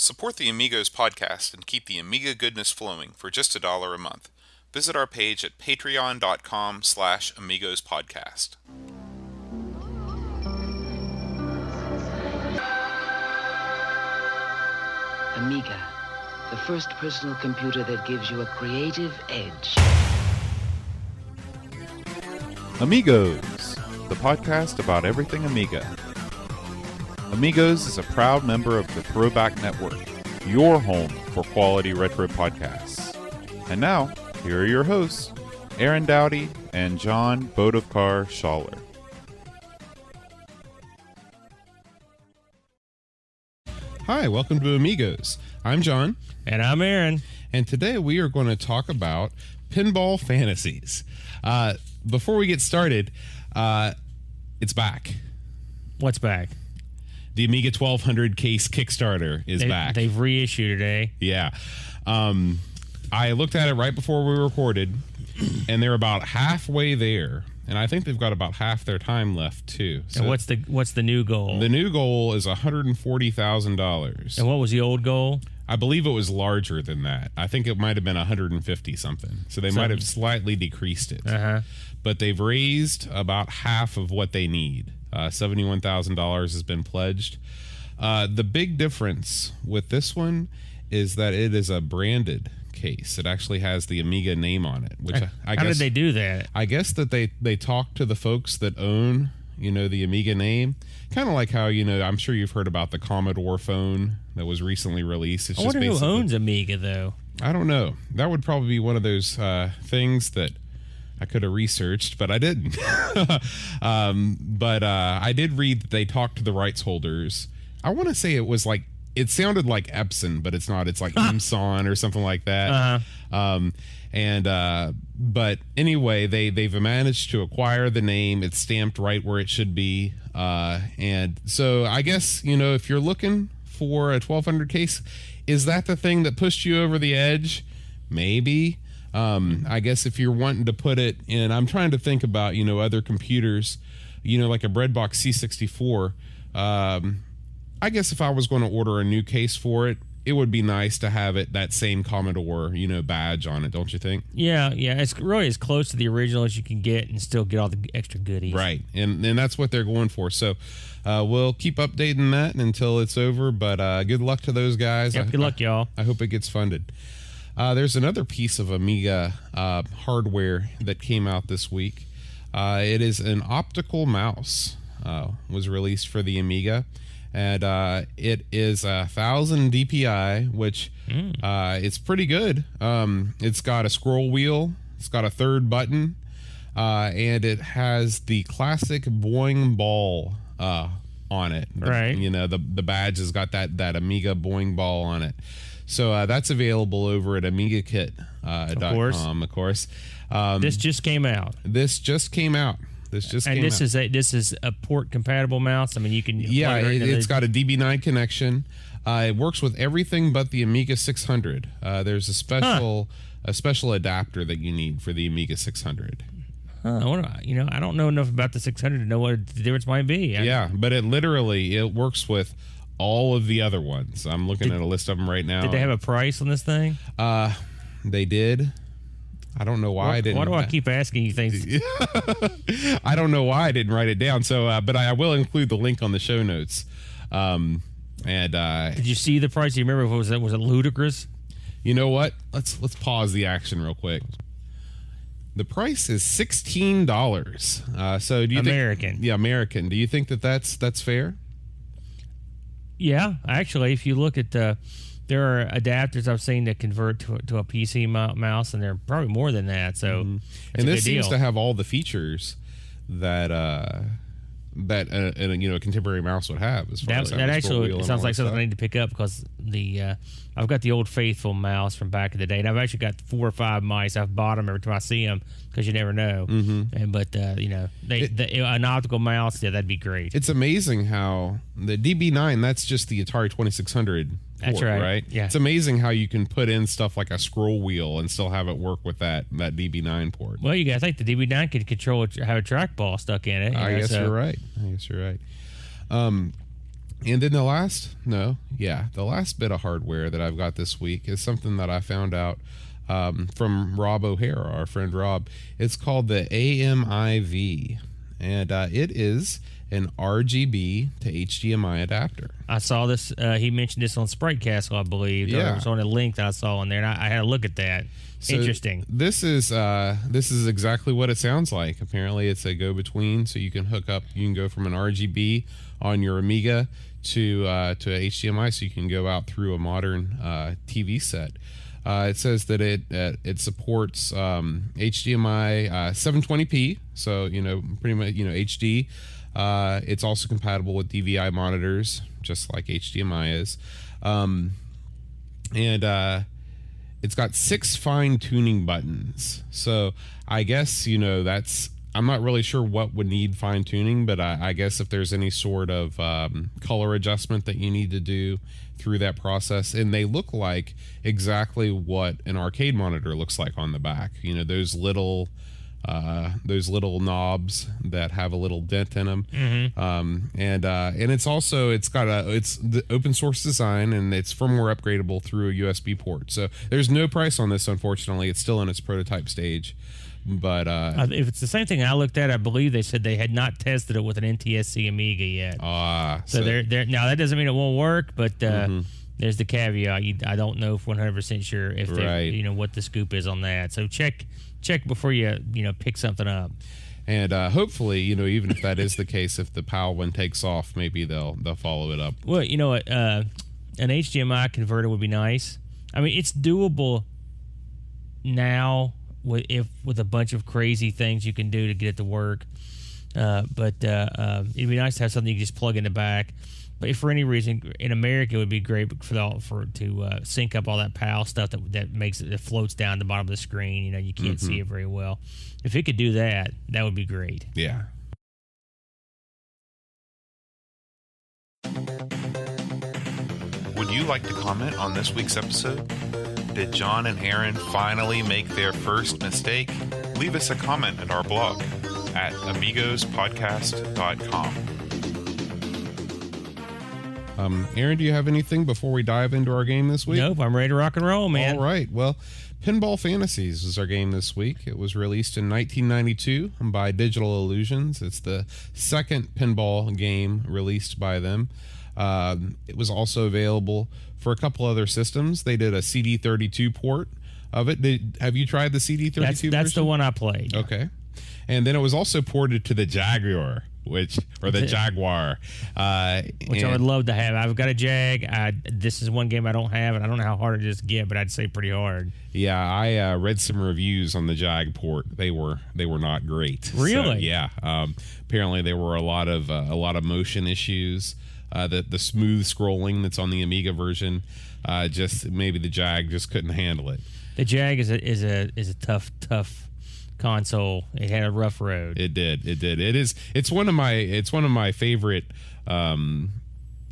Support the Amigos podcast and keep the Amiga goodness flowing for just $1 a month. Visit our page at patreon.com/AmigosPodcast. Amiga, the first personal computer that gives you a creative edge. Amigos, the podcast about everything Amiga. Amigos is a proud member of the Throwback Network, your home for quality retro podcasts. And now, here are your hosts, Aaron Dowdy and John Bodovkar Schaller. Hi, welcome to Amigos. I'm John. And I'm Aaron. And today we are going to talk about Pinball Fantasies. Before we get started, it's back. What's back? The Amiga 1200 case Kickstarter is back. They've reissued today. Yeah. I looked at it right before we recorded, and they're about halfway there. And I think they've got about half their time left, too. So and what's the new goal? The new goal is $140,000. And what was the old goal? I believe it was larger than that. I think it might have been 150 something. So they might have slightly decreased it. Uh-huh. But they've raised about half of what they need. $71,000 has been pledged. The big difference with this one is that it is a branded case. It actually has the Amiga name on it. Which I guess, how did they do that? I guess that they talked to the folks that own, the Amiga name. Kind of like how, I'm sure you've heard about the Commodore phone that was recently released. It's I wonder who owns Amiga, though. I don't know. That would probably be one of those things that I could have researched, but I didn't. But I did read that they talked to the rights holders. I want to say it sounded like Epson, but it's not. It's like Emson or something like that. Uh-huh. But anyway, they've managed to acquire the name. It's stamped right where it should be. And so I guess, if you're looking for a 1200 case, is that the thing that pushed you over the edge? Maybe. I guess if you're wanting to put it in, I'm trying to think about, other computers, like a Breadbox C64. I guess if I was going to order a new case for it, it would be nice to have that same Commodore, badge on it, don't you think? Yeah. It's really as close to the original as you can get and still get all the extra goodies. Right. And that's what they're going for. So we'll keep updating that until it's over. But good luck to those guys. Yep, good luck, y'all. I hope it gets funded. There's another piece of Amiga hardware that came out this week. It is an Optical Mouse. Was released for the Amiga. And it is 1,000 DPI, which it's pretty good. It's got a scroll wheel. It's got a third button. And it has the classic boing ball on it. Right. The badge has got that Amiga boing ball on it. So that's available over at AmigaKit.com, of course. This just came out. This is a port compatible mouse. I mean, you can. Yeah, it's got a DB9 connection. It works with everything but the Amiga 600. There's a special adapter that you need for the Amiga 600. I don't know enough about the 600 to know what the difference might be. But it works with all of the other ones. I'm looking at a list of them right now. Did they have a price on this thing? They did. I don't know why I didn't. Why do I keep asking you things? I don't know why I didn't write it down. So, but I will include the link on the show notes. Did you see the price? Do you remember? Was it ludicrous? You know what? Let's pause the action real quick. The price is $16. So do you American? Yeah, American. Do you think that's fair? Yeah, actually, if you look at there are adapters I've seen that convert to a PC mouse, and they're probably more than that. So, and this seems to have all the features that a contemporary mouse would have. As far as that actually sounds like something I need to pick up, because I've got the old faithful mouse from back in the day, and I've actually got 4 or 5 mice. I've bought them every time I see them, because you never know. An optical mouse, that'd be great. It's amazing how the DB9, that's just the Atari 2600 port, that's right? Yeah. It's amazing how you can put in stuff like a scroll wheel and still have it work with that DB9 port. Well, I think the DB9 could have a trackball stuck in it. I guess you're right. And then the last bit of hardware that I've got this week is something that I found out from Rob O'Hara, our friend Rob. It's called the AMIV, and it is an RGB to HDMI adapter. I saw this. He mentioned this on Sprite Castle, I believe. Yeah. It was on a link that I saw on there, and I had a look at that. So Interesting. This is exactly what it sounds like. Apparently, it's a go-between, so you can hook up. You can go from an RGB on your Amiga to HDMI, so you can go out through a modern TV set. It says that it supports HDMI 720p, so pretty much HD. It's also compatible with Dvi monitors, just like HDMI is, and it's got 6 fine-tuning buttons. So I guess I'm not really sure what would need fine-tuning, but I guess if there's any sort of color adjustment that you need to do through that process, and they look like exactly what an arcade monitor looks like on the back. Those little knobs that have a little dent in them. Mm-hmm. And it's the open source design, and it's firmware upgradable through a USB port. So there's no price on this, unfortunately. It's still in its prototype stage. But if it's the same thing I looked at, I believe they said they had not tested it with an NTSC Amiga yet. So they're now that doesn't mean it won't work, but there's the caveat. I don't know for 100% sure if what the scoop is on that. So check before you pick something up. And hopefully, even if that is the case, if the PAL one takes off, maybe they'll follow it up. Well, an HDMI converter would be nice. I mean, it's doable now with a bunch of crazy things you can do to get it to work. But it'd be nice to have something you can just plug in the back. But if for any reason in America, it would be great to sync up all that PAL stuff that makes it floats down the bottom of the screen. You can't see it very well. If it could do that, that would be great. Yeah. Would you like to comment on this week's episode? Did John and Aaron finally make their first mistake? Leave us a comment at our blog at amigospodcast.com. Aaron, do you have anything before we dive into our game this week? Nope, I'm ready to rock and roll, man. All right. Well, Pinball Fantasies is our game this week. It was released in 1992 by Digital Illusions. It's the second pinball game released by them. It was also available for a couple other systems. They did a CD32 port of it. Have you tried the CD32 version? That's the one I played. Okay. And then it was also ported to the Jaguar, which I would love to have. I've got a Jag. This is one game I don't have, and I don't know how hard it is to get, but I'd say pretty hard. Yeah, I read some reviews on the Jag port. They were not great. Really? So, yeah. Apparently there were a lot of motion issues. The smooth scrolling that's on the Amiga version, maybe the Jag just couldn't handle it. The Jag is a tough console. It had a rough road. It did. It's one of my favorite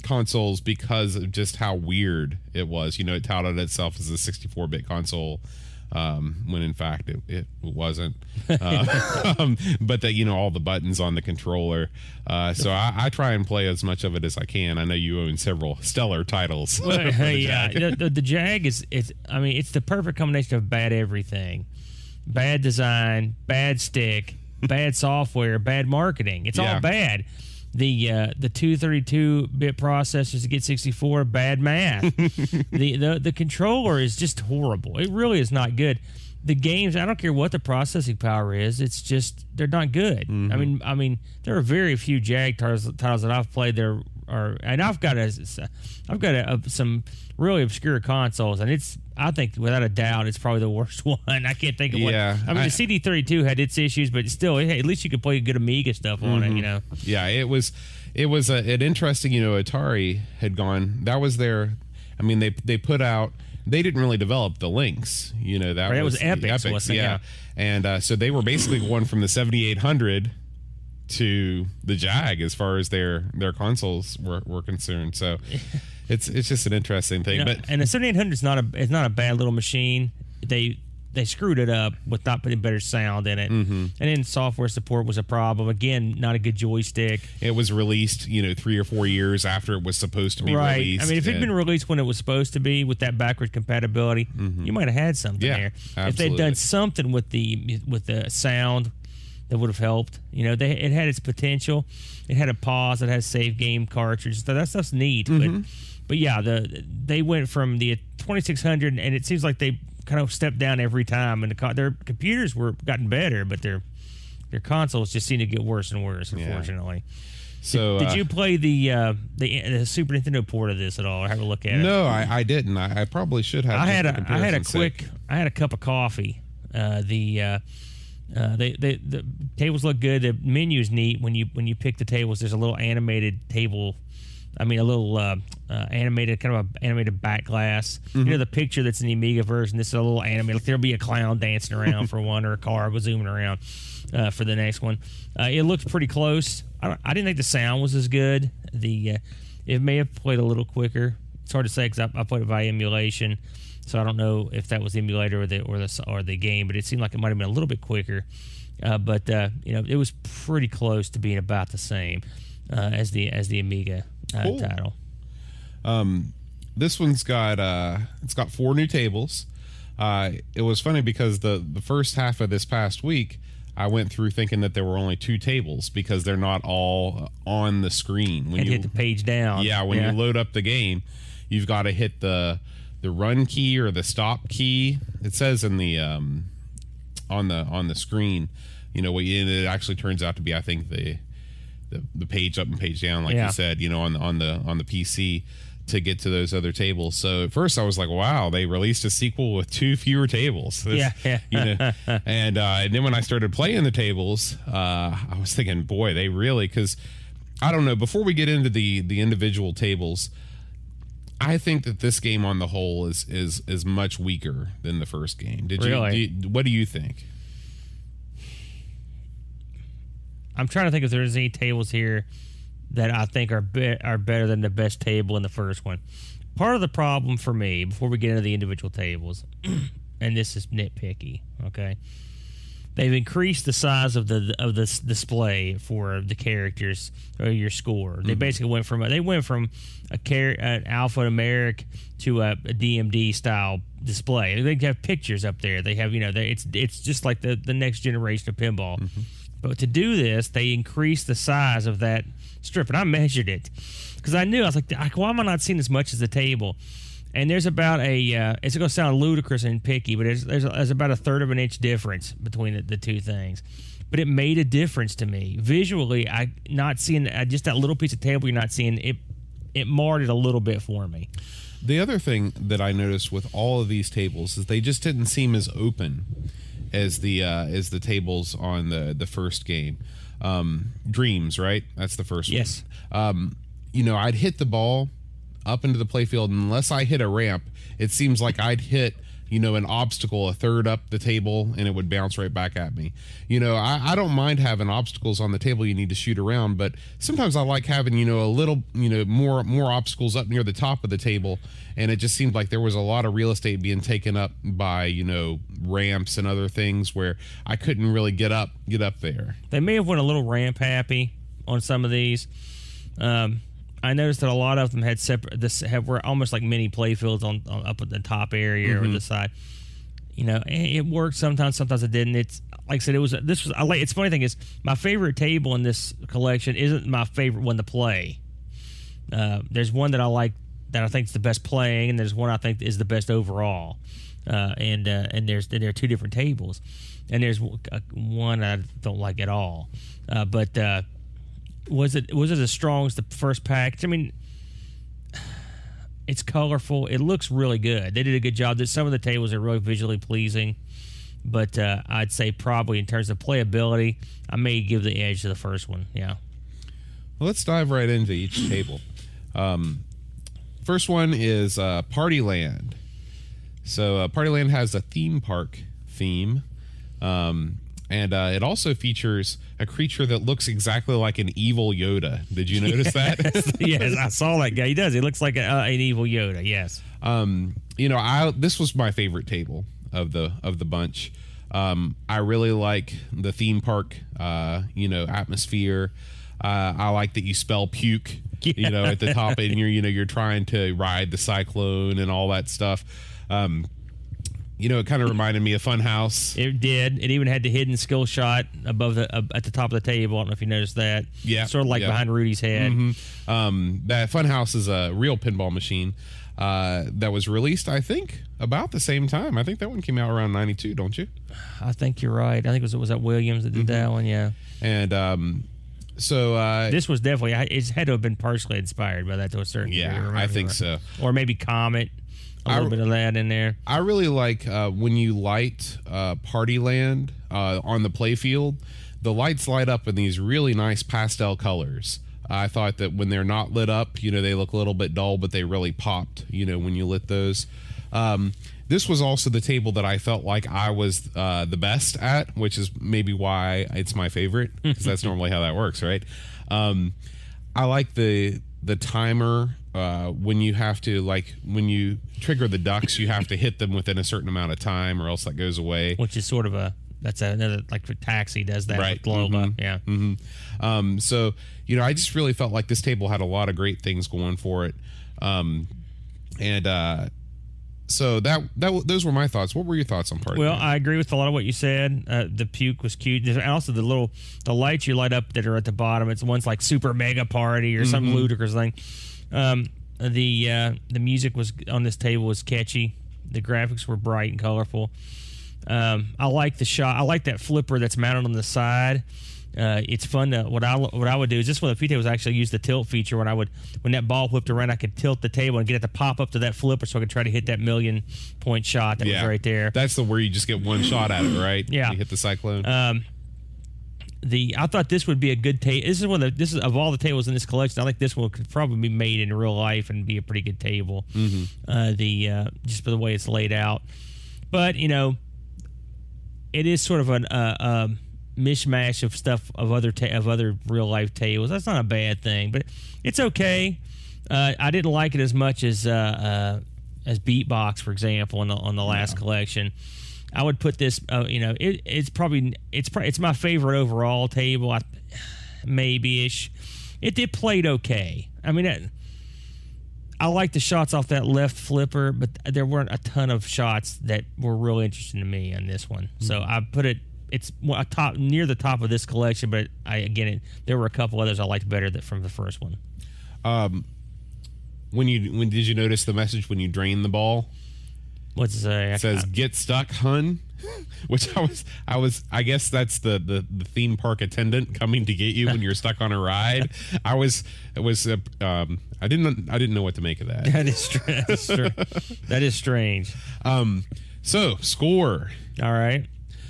consoles because of just how weird it was. It touted itself as a 64-bit console. When in fact it wasn't, but that all the buttons on the controller. So I try and play as much of it as I can. I know you own several stellar titles. Well, the Jag it's the perfect combination of bad everything, bad design, bad stick, bad software, bad marketing. It's all bad. The 232-bit processors to get 64, bad math. the controller is just horrible. It really is not good. The games, I don't care what the processing power is, it's just they're not good. Mm-hmm. I mean, there are very few Jag titles that I've played and I've got some really obscure consoles, and I think without a doubt it's probably the worst one. I can't think of what. Yeah, the CD32 had its issues, but still, at least you could play good Amiga stuff on it. Yeah, it was an interesting. Atari had gone. That was their. I mean, they put out. They didn't really develop the Lynx. That was Epix, wasn't it? Yeah, and so they were basically going from the 7800 to the Jag as far as their consoles were concerned. So it's just an interesting thing. And the 7800 is not a bad little machine. They they screwed it up with not putting better sound in it. And then software support was a problem. Again, not a good joystick. It was released, 3 or 4 years after it was supposed to be released. I mean, if it'd been released when it was supposed to be with that backward compatibility, you might have had something there. Absolutely. If they'd done something with the sound, that would have helped. It had its potential. It had a pause. It has save game cartridges. So that stuff's neat. But yeah, they went from the 2600, and it seems like they kind of stepped down every time. And their computers were gotten better, but their consoles just seem to get worse and worse. Unfortunately. So did you play the Super Nintendo port of this at all, or have a look at it? No, I didn't. I probably should have. I had a cup of coffee. The tables look good. The menu's neat. When you pick the tables, there's a little animated table. I mean, a little animated, kind of an animated back glass. The picture that's in the Amiga version. This is a little animated. There'll be a clown dancing around for one, or a car zooming around for the next one. It looked pretty close. I didn't think the sound was as good. It may have played a little quicker. It's hard to say because I played it by emulation. So I don't know if that was the emulator or the game, but it seemed like it might have been a little bit quicker. But it was pretty close to being about the same as the Amiga title. This one's got it's got 4 new tables. It was funny because the first half of this past week, I went through thinking that there were only 2 tables because they're not all on the screen. When you hit the page down. Yeah, when you load up the game, you've got to hit the run key or the stop key. It says in the on the screen, it actually turns out to be, I think, the page up and page down, like you said, on the PC to get to those other tables. So at first I was like, wow, they released a sequel with 2 fewer tables. And then when I started playing the tables, I was thinking, boy, they really, because I don't know, before we get into the individual tables, I think that this game on the whole is much weaker than the first game. What do you think? I'm trying to think if there's any tables here that I think are better than the best table in the first one. Part of the problem for me, before we get into the individual tables, and this is nitpicky, okay? They've increased the size of the display for the characters or your score. They basically went from an alphanumeric to a DMD style display. They have pictures up there. They have it's just like the next generation of pinball. But to do this, they increased the size of that strip, and I measured it because I was like, why am I not seeing as much as the table? And there's about it's going to sound ludicrous and picky, but there's about 1/3 of an inch difference between the two things. But it made a difference to me. Visually, I not seeing just that little piece of table you're not seeing, it marred it a little bit for me. The other thing that I noticed with all of these tables is they just didn't seem as open as the tables on the first game. Dreams, right? That's the first one. Yes. I'd hit the ball up into the playfield, and unless I hit a ramp, it seems like I'd hit an obstacle 1/3 up the table and it would bounce right back at me. I don't mind having obstacles on the table you need to shoot around, but sometimes I like having a little more obstacles up near the top of the table, and it just seemed like there was a lot of real estate being taken up by ramps and other things where I couldn't really get up there. They may have went a little ramp happy on some of these. I noticed that a lot of them had were almost like mini playfields on up at the top area or the side. It worked sometimes it didn't. It's like I said, it's funny thing is my favorite table in this collection isn't my favorite one to play. There's one that I like that I think is the best playing, and there's one I think is the best overall. And there are 2 different tables, and there's one I don't like at all. But was it as strong as the first package? I mean, it's colorful. It looks really good. They did a good job. Some of the tables are really visually pleasing, but I'd say probably in terms of playability, I may give the edge to the first one. Yeah. Well, let's dive right into each table. First one is Partyland. So Partyland has a theme park theme. And it also features a creature that looks exactly like an evil Yoda. Did you notice that? Yes, I saw that guy. He does. He looks like an evil Yoda. Yes. This was my favorite table of the bunch. I really like the theme park, atmosphere. I like that you spell puke, at the top, and you're trying to ride the cyclone and all that stuff. It kind of reminded me of Funhouse. It did. It even had the hidden skill shot above at the top of the table. I don't know if you noticed that. Yeah, sort of like behind Rudy's head. Mm-hmm. That Funhouse is a real pinball machine that was released, I think, about the same time. I think that one came out around '92, don't you? I think you're right. I think it was that Williams that did that one. Yeah. And so this was definitely, it had to have been partially inspired by that to a certain degree. Yeah, I think so. Or maybe Comet. A little bit of that in there. I really like when you light Partyland on the playfield, the lights light up in these really nice pastel colors. I thought that when they're not lit up, they look a little bit dull, but they really popped, when you lit those. This was also the table that I felt like I was the best at, which is maybe why it's my favorite, because that's normally how that works, right? I like the timer. When you have to, when you trigger the ducks, you have to hit them within a certain amount of time, or else that goes away. Which is sort of that's another, like for Taxi does that, right? With Globe Up, yeah. Mm-hmm. So I just really felt like this table had a lot of great things going for it, so those were my thoughts. What were your thoughts on Party? Well, I agree with a lot of what you said. The puke was cute. And also the lights you light up that are at the bottom. It's one's like Super Mega Party or some ludicrous thing. The music was on this table was catchy. The graphics were bright and colorful. I like the shot. I like that flipper that's mounted on the side. It's fun to what I would do is just one of the few tables I actually use the tilt feature when that ball whipped around, I could tilt the table and get it to pop up to that flipper so I could try to hit that 1,000,000-point shot that was right there. That's the where you just get one shot at it, right? Yeah. You hit the cyclone. I thought this would be a good table. This is of all the tables in this collection, I think this one could probably be made in real life and be a pretty good table. Just for the way it's laid out, but it is sort of a mishmash of stuff of other real life tables. That's not a bad thing, but it's okay. I didn't like it as much as Beatbox, for example, on the last collection. I would put this, it's my favorite overall table, maybe-ish. It played okay. I mean, I like the shots off that left flipper, but there weren't a ton of shots that were real interesting to me on this one. So I put it's near the top of this collection, but there were a couple others I liked better from the first one. When did you notice the message when you drain the ball? What's it say? It says "Get stuck, hun," which I guess that's the theme park attendant coming to get you when you're stuck on a ride. I didn't know what to make of that. That is true. That is strange. So score. All right.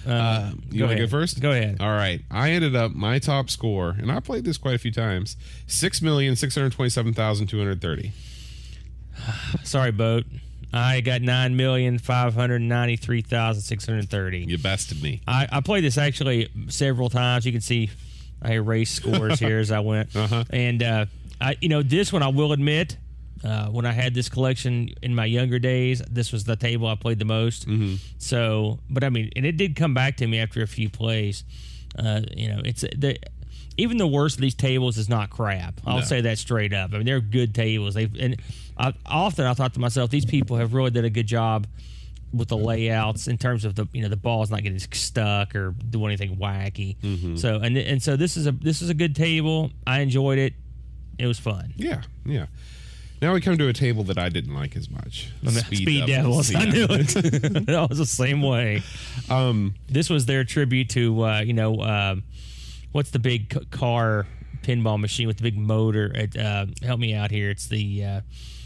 You want to go first? Go ahead. All right. I ended up my top score, and I played this quite a few times. 6,627,230. Sorry, Boat. I got 9,593,630. You bested me. I played this actually several times. You can see I erased scores here as I went. And this one I will admit, when I had this collection in my younger days, this was the table I played the most. So, but I mean, and it did come back to me after a few plays. Even the worst of these tables is not crap. I'll say that straight up. I mean, they're good tables. I thought to myself, these people have really done a good job with the layouts in terms of the ball's not getting stuck or do anything wacky. So so this is a good table. I enjoyed it. It was fun. Yeah. Now we come to a table that I didn't like as much. Speed Devils. I knew it. I was the same way. This was their tribute to what's the big car pinball machine with the big motor? Help me out here. It's the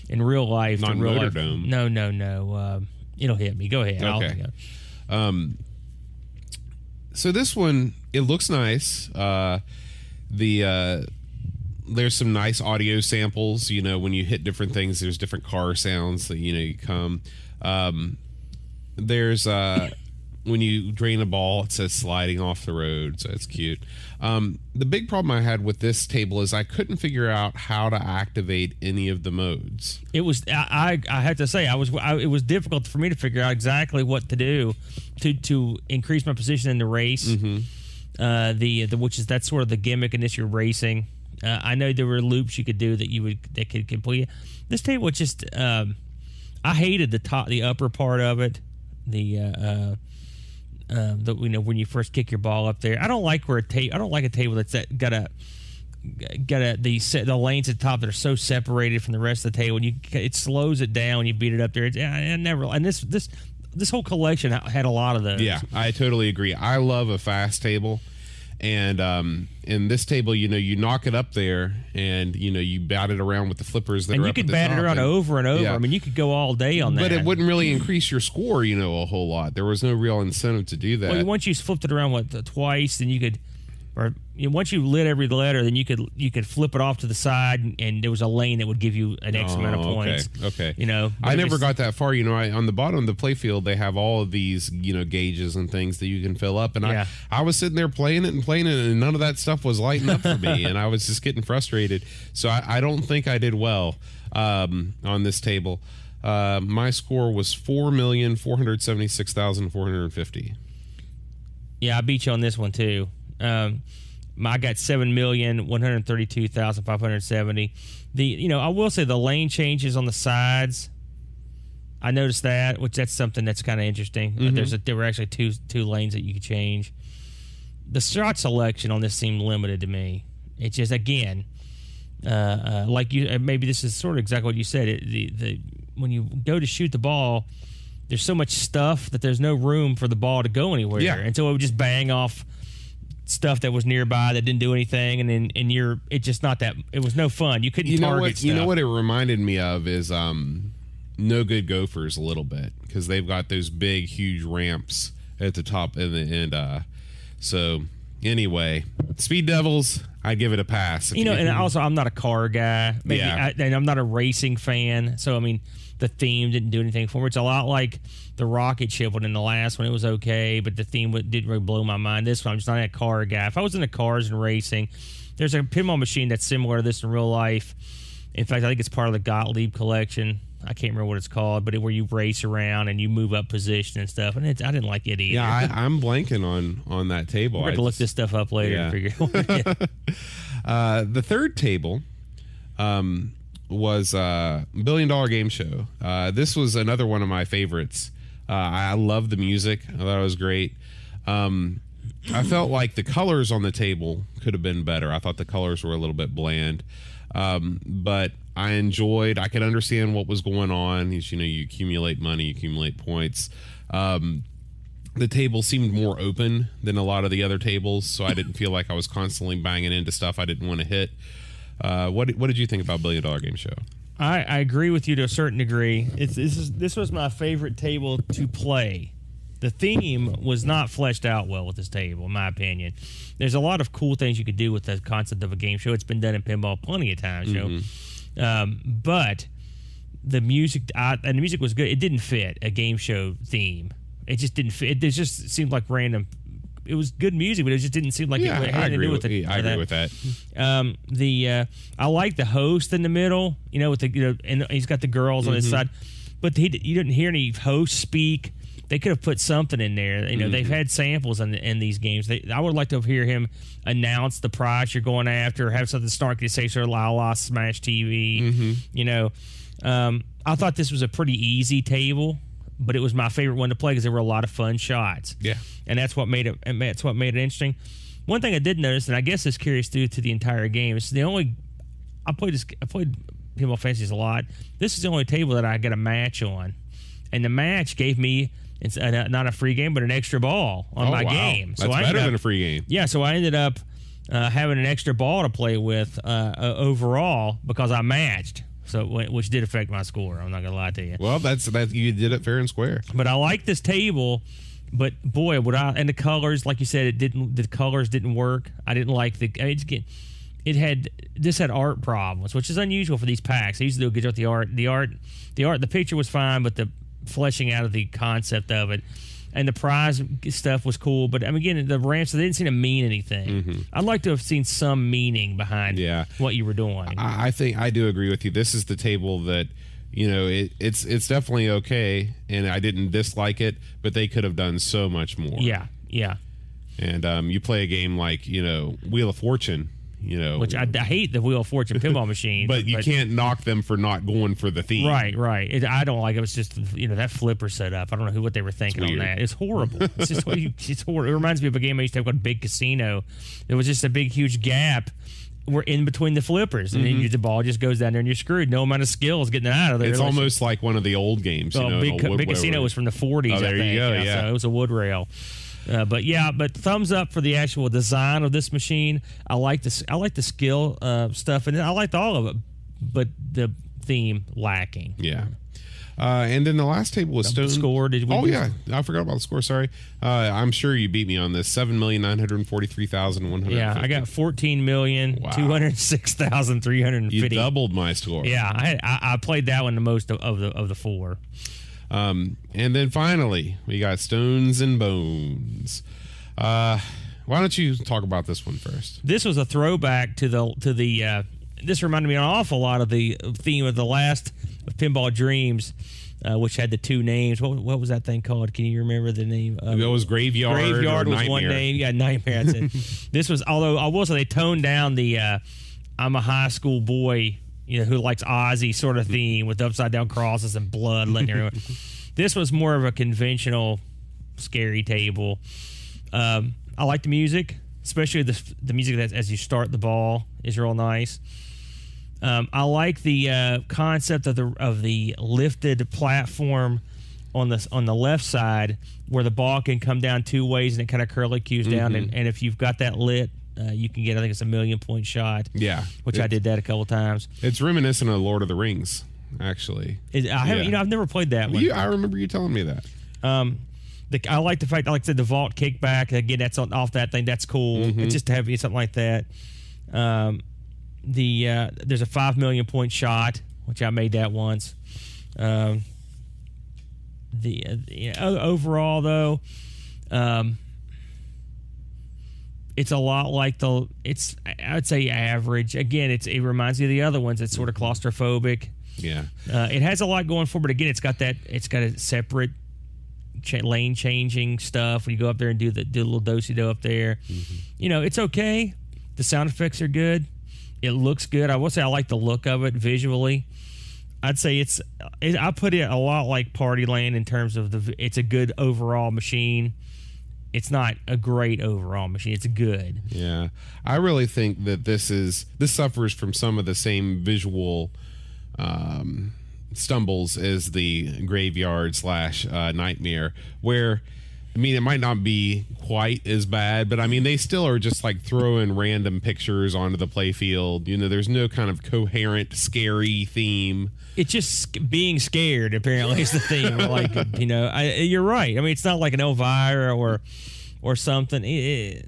in real life. Not Motor Dome. No. It'll hit me. Go ahead. Okay. So this one, it looks nice. There's some nice audio samples. When you hit different things, there's different car sounds that you come. There's when you drain a ball, it says sliding off the road, so it's cute. The big problem I had with this table is I couldn't figure out how to activate any of the modes. It was I have to say it was difficult for me to figure out exactly what to do to increase my position in the race. That's sort of the gimmick in this, you're racing. I know there were loops you could do that could complete. This table was just I hated the upper part of it. When you first kick your ball up there, I don't like a table that's got the lanes at the top that are so separated from the rest of the table. It slows it down when you beat it up there. This whole collection had a lot of those. Yeah, I totally agree. I love a fast table. And in this table, you knock it up there, and you bat it around with the flippers that are up at the top. And you could bat it around over and over. Yeah. I mean, you could go all day on that. But it wouldn't really increase your score, a whole lot. There was no real incentive to do that. Well, once you flipped it around twice, then you could, once you lit every letter, then you could flip it off to the side, and there was a lane that would give you an X amount of points. Okay. I never got that far. On the bottom of the playfield, they have all of these, gauges and things that you can fill up. And I was sitting there playing it, and none of that stuff was lighting up for me, and I was just getting frustrated. So I don't think I did well on this table. My score was 4,476,450. Yeah, I beat you on this one too. I got 7,132,570. I will say the lane changes on the sides. I noticed that, which that's something that's kind of interesting. There were actually two lanes that you could change. The shot selection on this seemed limited to me. It's just, again, maybe this is sort of exactly what you said. When you go to shoot the ball, there's so much stuff that there's no room for the ball to go anywhere. Yeah. And so it would just bang off stuff that was nearby that didn't do anything, and it just not that, it was no fun. You couldn't target stuff. You know what it reminded me of is No Good Gophers a little bit, because they've got those big, huge ramps at the top and the end. So anyway, Speed Devils, I'd give it a pass. And also I'm not a car guy. And I'm not a racing fan. So I mean, the theme didn't do anything for me. It's a lot like the rocket ship one in the last one. It was okay, but the theme didn't really blow my mind. This one, I'm just not a car guy. If I was into cars and racing, there's a pinball machine that's similar to this in real life. In fact, I think it's part of the Gottlieb collection. I can't remember what it's called, but where you race around and you move up position and stuff. And I didn't like it either. Yeah, I'm blanking on that table. We're going to look this stuff up later and figure it out. The third table was $1 Billion Game Show. This was another one of my favorites. I love the music. I thought it was great. I felt like the colors on the table could have been better. I thought the colors were a little bit bland. But I could understand what was going on. You accumulate money, you accumulate points. The table seemed more open than a lot of the other tables, so I didn't feel like I was constantly banging into stuff I didn't want to hit. What did you think about $1 Billion Game Show? I agree with you to a certain degree. This was my favorite table to play. The theme was not fleshed out well with this table, in my opinion. There's a lot of cool things you could do with the concept of a game show. It's been done in pinball plenty of times, but the music and the music was good. It didn't fit a game show theme. It just didn't fit. It just seemed like random. It was good music, but it just didn't seem like it had anything to do with it. I agree with that. I like the host in the middle, and he's got the girls on his side, but you didn't hear any hosts speak. They could have put something in there. They've had samples in these games. I would like to hear him announce the prize you're going after, or have something snarky to say, sort of la Smash TV. I thought this was a pretty easy table, but it was my favorite one to play because there were a lot of fun shots. Yeah, and that's what made it. That's what made it interesting. One thing I did notice, and I guess it's curious due to the entire game, it's the only. I played Pinball Fantasies a lot. This is the only table that I got a match on, and the match gave me. It's not a free game, but an extra ball on my game. So that's better than a free game. Yeah, so I ended up having an extra ball to play with overall because I matched. So which did affect my score. I'm not gonna lie to you. Well, that's you did it fair and square. But I like this table. But boy, and the colors, like you said, the colors didn't work. I didn't like this had art problems, which is unusual for these packs. They usually do a good job with the art. The picture was fine, but the fleshing out of the concept of it And the prize stuff was cool, but I mean, again, the ramps, they didn't seem to mean anything. I'd like to have seen some meaning behind what you were doing. I think I do agree with you. This is the table that, it's definitely okay, and I didn't dislike it, but they could have done so much more. Yeah. And you play a game like, Wheel of Fortune, Which I hate the Wheel of Fortune pinball machine. but you can't knock them for not going for the theme. Right. I don't like it. It's just, that flipper setup. I don't know what they were thinking on that. It's horrible. It's just it's horrible. It reminds me of a game I used to have called Big Casino. There was just a big, huge gap in between the flippers. And then the ball just goes down there and you're screwed. No amount of skill is getting it out of there. It's almost like one of the old games. Big Casino was from the 40s, there I think. You go, yeah. So it was a wood rail. But thumbs up for the actual design of this machine. I like the skill stuff, and I liked all of it, but the theme lacking. Yeah. And then the last table was Stone. Score? Did we? Oh yeah, I forgot about the score. Sorry. I'm sure you beat me on this. 7,943,150. Yeah, I got 14,206,350. You doubled my score. Yeah, I played that one the most of the four. And then finally, we got Stones and Bones. Why don't you talk about this one first? This was a throwback to the. This reminded me an awful lot of the theme of the last Pinball Dreams, which had the two names. What was that thing called? Can you remember the name? It was Graveyard. Graveyard was Nightmare. one name. Yeah, Nightmare. This was, although I will say they toned down the I'm a high school boy, who likes Ozzy sort of theme with upside down crosses and blood letting everyone. This was more of a conventional scary table. I like the music, especially the music that as you start the ball is real nice. I like the concept of the lifted platform on the left side where the ball can come down two ways and it kind of curly cues down. And if you've got that lit, you can get, I think it's a 1,000,000-point shot. Yeah, which I did that a couple times. It's reminiscent of Lord of the Rings, actually. I've never played that one. I remember you telling me that. I like the fact, like I said, the vault kickback. Again, that's off that thing. That's cool. It's just to have something like that. There's a 5,000,000-point shot, which I made that once. Overall though, it's a lot like I'd say average. Again, it reminds me of the other ones. It's sort of claustrophobic. Yeah. It has a lot going for it, but again, it's got a separate lane changing stuff when you go up there and do a little do-si-do up there. It's okay. The sound effects are good. It looks good. I will say I like the look of it visually. I'd say I put it a lot like Party Land in terms of it's a good overall machine. It's not a great overall machine. It's good. Yeah. I really think that this suffers from some of the same visual stumbles as the Graveyard / Nightmare, where it might not be quite as bad, but they still are just like throwing random pictures onto the playfield. There's no kind of coherent, scary theme. It's just being scared, apparently, is the theme. You're right. It's not like an Elvira or something. I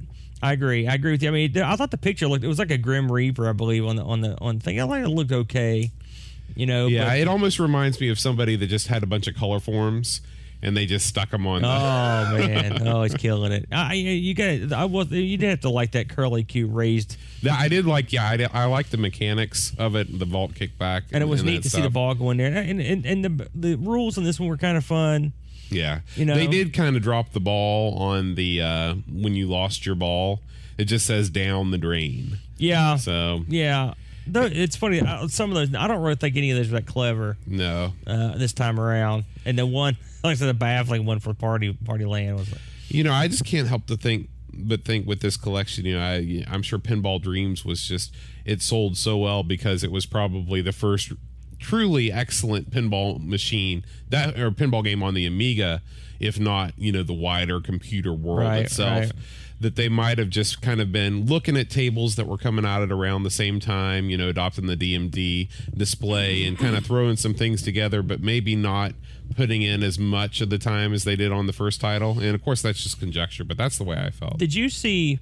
agree with you. I thought the picture it was like a Grim Reaper, I believe, on the thing. I thought it looked okay. It almost reminds me of somebody that just had a bunch of color forms and they just stuck them on. Oh man! Oh, he's killing it. You did have to like that curly Q raised. I did like. Yeah, I like the mechanics of it, the vault kickback, and it was neat to see the ball go in there. And the rules on this one were kind of fun. Yeah, they did kind of drop the ball on the when you lost your ball. It just says down the drain. Yeah. So yeah. It's funny. Some of those, I don't really think any of those are that clever. No. This time around, and the one, like I said, the baffling one for Party Land was. I just can't help to think with this collection. I'm sure Pinball Dreams was it sold so well because it was probably the first truly excellent pinball machine or pinball game on the Amiga, if not the wider computer world itself. Right. That they might have just kind of been looking at tables that were coming out at around the same time, adopting the DMD display and kind of throwing some things together, but maybe not putting in as much of the time as they did on the first title. And of course, that's just conjecture, but that's the way I felt. Did you see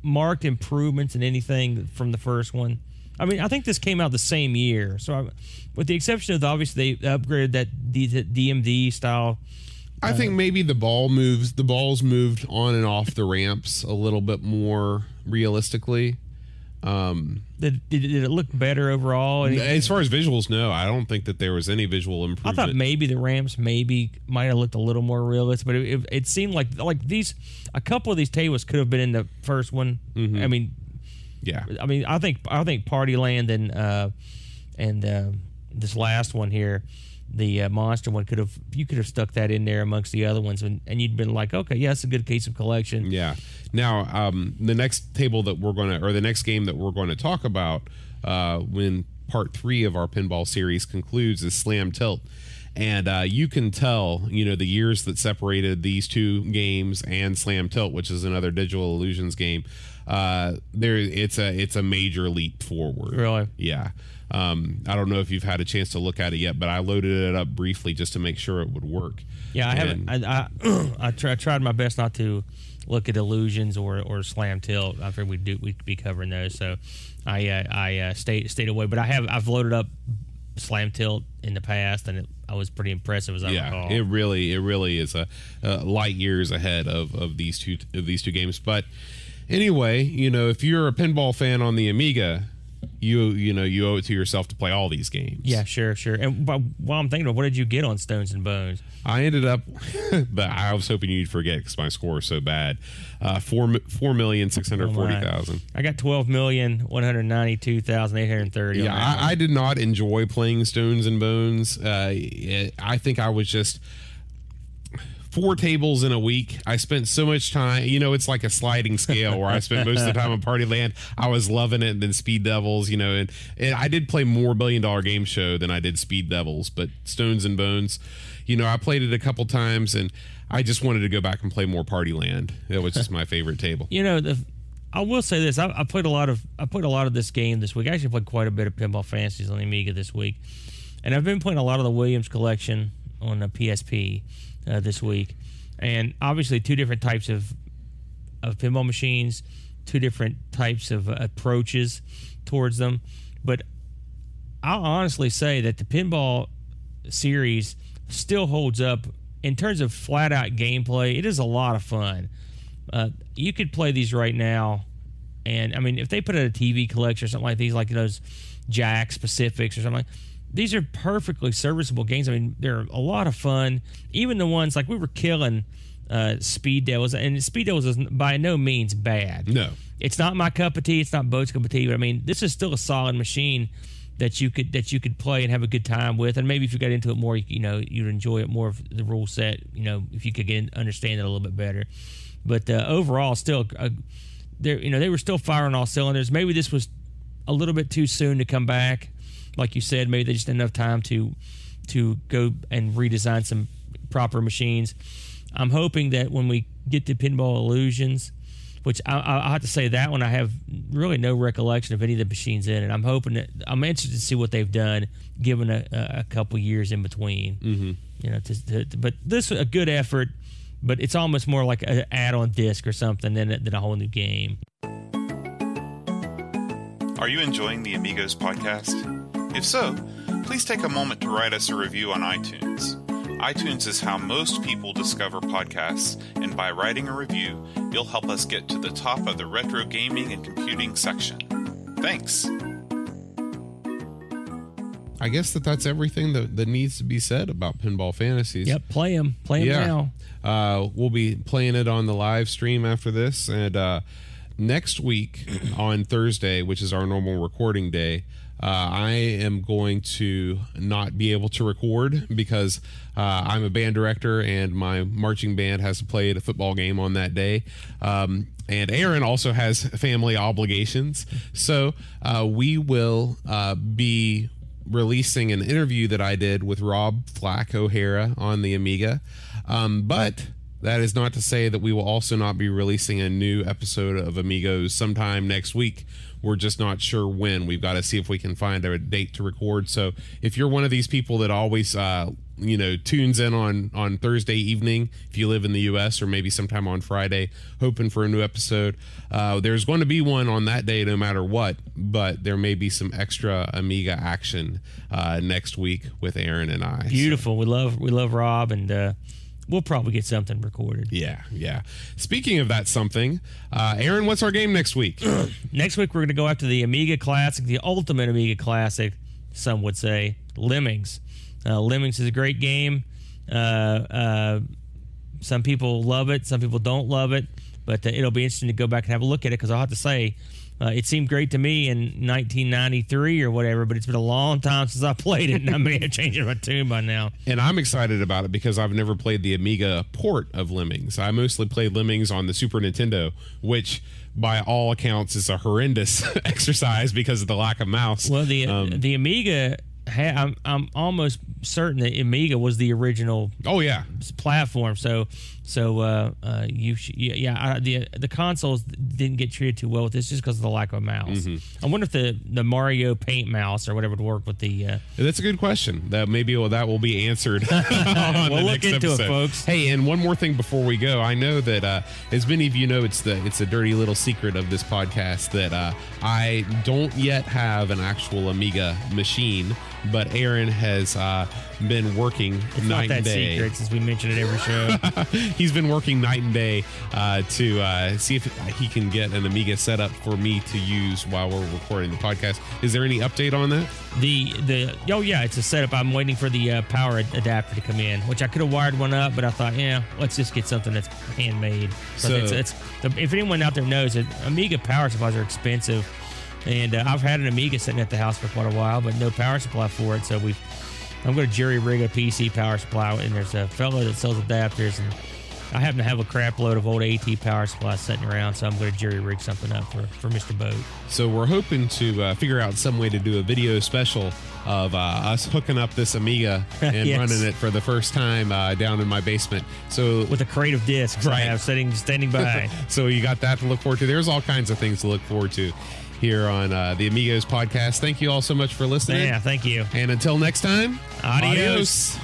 marked improvements in anything from the first one? I mean, I think this came out the same year. So, with the exception of obviously they upgraded that DMD style. I think maybe the balls moved on and off the ramps a little bit more realistically. Did it look better overall? As far as visuals, no. I don't think that there was any visual improvement. I thought maybe the ramps might have looked a little more realistic, but it seemed like a couple of these tables could have been in the first one. Mm-hmm. I mean, yeah. I mean, I think Partyland and this last one here, the monster one, you could have stuck that in there amongst the other ones, and you'd been like, okay, yeah, it's a good case of collection. Yeah. Now, the next table that the next game that we're going to talk about when part 3 of our pinball series concludes is Slam Tilt. And you can tell, the years that separated these two games and Slam Tilt, which is another Digital Illusions game. It's a major leap forward. Really? Yeah. I don't know if you've had a chance to look at it yet, but I loaded it up briefly just to make sure it would work. Yeah, I haven't. I tried my best not to look at Illusions or Slam Tilt. I figured we'd be covering those, so I stayed away. But I've loaded up Slam Tilt in the past, and I was pretty impressive as I recall. It really is a light years ahead of these two games. But anyway, if you're a pinball fan on the Amiga, you owe it to yourself to play all these games. Yeah, sure. And while I'm thinking of, what did you get on Stones and Bones? I ended up, but I was hoping you'd forget because my score is so bad. 4,640,000. I got 12,192,830. Yeah, I did not enjoy playing Stones and Bones. I think I was just 4 tables in a week. I spent so much time, it's like a sliding scale where I spent most of the time on Partyland. I was loving it. And then Speed Devils, and I did play more $1 Billion Game Show than I did Speed Devils, but Stones and Bones, I played it a couple times and I just wanted to go back and play more Partyland. It was just my favorite table. I will say this. I played a lot of this game this week. I actually played quite a bit of Pinball Fantasies on the Amiga this week. And I've been playing a lot of the Williams collection on the PSP this week, and obviously 2 different types of pinball machines, 2 different types of approaches towards them. But I'll honestly say that the pinball series still holds up in terms of flat out gameplay. It is a lot of fun. You could play these right now, and I mean, if they put out a TV collection or something like these, like those Jacks Pacifics or something like, these are perfectly serviceable games. I mean, they're a lot of fun. Even the ones like we were killing Speed Devils, and Speed Devils is by no means bad. No, it's not my cup of tea. It's not Bo's cup of tea. But I mean, this is still a solid machine that you could play and have a good time with. And maybe if you got into it more, you'd enjoy it more of the rule set. If you could understand it a little bit better. But overall, still, they were still firing all cylinders. Maybe this was a little bit too soon to come back. Like you said, maybe they just didn't have time to go and redesign some proper machines. I'm hoping that when we get to Pinball Illusions, which I have to say that one I have really no recollection of any of the machines in it. I'm interested to see what they've done given a couple years in between. Mm-hmm. But this is a good effort, but it's almost more like an add-on disc or something than a whole new game. Are you enjoying the Amigos podcast? If so, please take a moment to write us a review on iTunes. iTunes is how most people discover podcasts, and by writing a review, you'll help us get to the top of the retro gaming and computing section. Thanks! I guess that's everything that needs to be said about Pinball Fantasies. Yep, play them now. We'll be playing it on the live stream after this, and next week on Thursday, which is our normal recording day, I am going to not be able to record because I'm a band director and my marching band has to play at a football game on that day. And Aaron also has family obligations. So we will be releasing an interview that I did with Rob Flack O'Hara on the Amiga. But that is not to say that we will also not be releasing a new episode of Amigos sometime next week. We're just not sure when. We've got to see if we can find a date to record. So if you're one of these people that always tunes in on Thursday evening, if you live in the US, or maybe sometime on Friday, hoping for a new episode, there's going to be one on that day no matter what, but there may be some extra Amiga action next week with Aaron and I. Beautiful. So. We love Rob, and we'll probably get something recorded. Yeah. Speaking of that something, Aaron, what's our game next week? Next week, we're going to go after the Amiga Classic, the ultimate Amiga Classic, some would say, Lemmings. Lemmings is a great game. Some people love it. Some people don't love it. But it'll be interesting to go back and have a look at it, because I'll have to say, it seemed great to me in 1993 or whatever, but it's been a long time since I played it, and I may have changed my tune by now. And I'm excited about it because I've never played the Amiga port of Lemmings. I mostly played Lemmings on the Super Nintendo, which by all accounts is a horrendous exercise because of the lack of mouse. Well, the Amiga... I'm almost certain that Amiga was the original. Oh yeah, platform. So the consoles didn't get treated too well with this just because of the lack of a mouse. I wonder if the Mario Paint mouse or whatever would work with the. That's a good question. That will be answered. On we'll the look next into episode. it, folks. Hey, and one more thing before we go. I know that as many of you know, it's a dirty little secret of this podcast that I don't yet have an actual Amiga machine. But Aaron has been working night and day. It's not that secret, since we mention it every show. He's been working night and day to see if he can get an Amiga set up for me to use while we're recording the podcast. Is there any update on that? It's a setup. I'm waiting for the power adapter to come in, which I could have wired one up, but I thought, let's just get something that's handmade. So if anyone out there knows it, Amiga power supplies are expensive. And I've had an Amiga sitting at the house for quite a while, but no power supply for it. So I'm going to jury rig a PC power supply, and there's a fellow that sells adapters, and I happen to have a crap load of old AT power supplies sitting around, so I'm going to jury rig something up for Mr. Boat. So we're hoping to figure out some way to do a video special of us hooking up this Amiga and running it for the first time down in my basement. So with a crate of discs I have standing by. So you got that to look forward to. There's all kinds of things to look forward to here on the Amigos podcast. Thank you all so much for listening. Yeah, thank you. And until next time, adios.